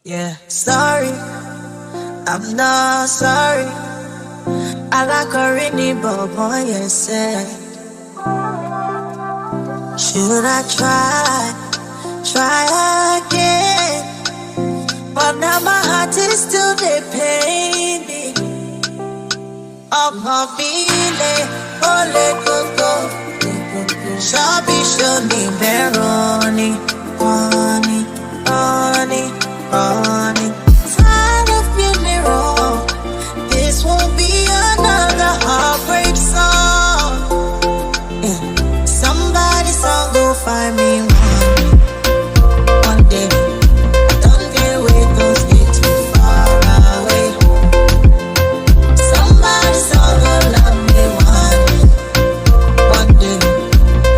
Yeah, sorry, I'm not sorry. I like already, but boy, you said, should I try again? But now my heart is still they pain me. Up my feeling, ole go. Shabby show me Veroni, honey. Tired of being wrong. This won't be another heartbreak song. Yeah. Somebody song go find me one day. I don't get away, don't stay too far away. Somebody song go love me one day.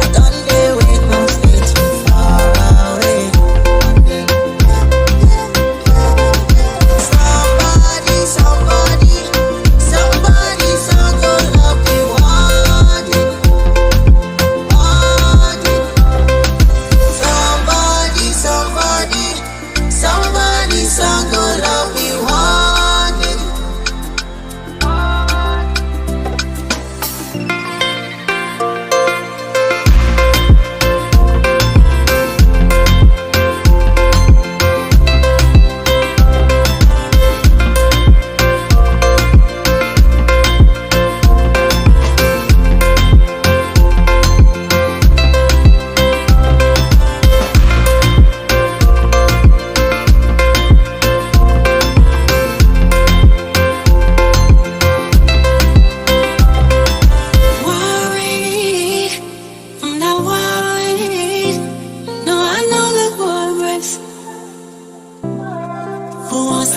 I don't get away, don't stay too far away. Somebody song go love me one day. Somebody song go love me one day.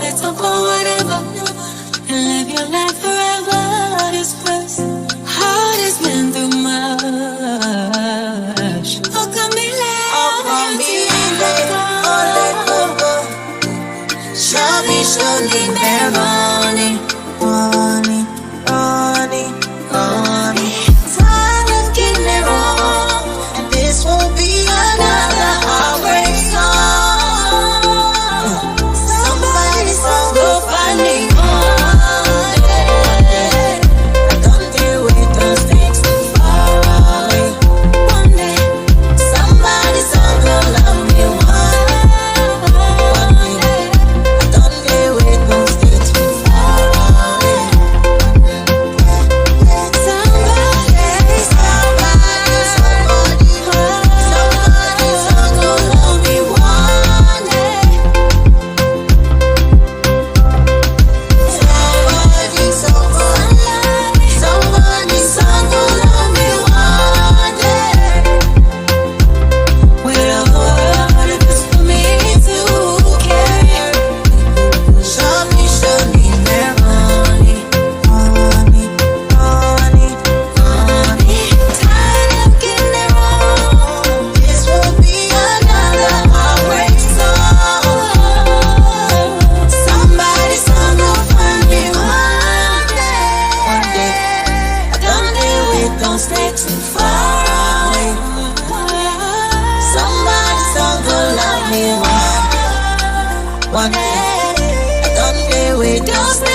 Let's talk about whatever and live your life forever. This place, heart has been through much. Look at me, Shabby, surely, Veroni, honey. Tired of getting it wrong, and this won't be another heartbreak song. Somebody song go find me one day. I don't deal with those things too far away. One day, somebody song go love me one day. I don't deal with those things too far away. Somebody song go love me one day. Somebody song go love me one day. Will the world if it's for me to care? Show me Veroni, honey. Tired of getting it wrong. This will be another heartbreak song. Somebody song go find me one day. I don't deal with, don't stay too far away. Somebody song go love me one day. I don't deal with, don't stay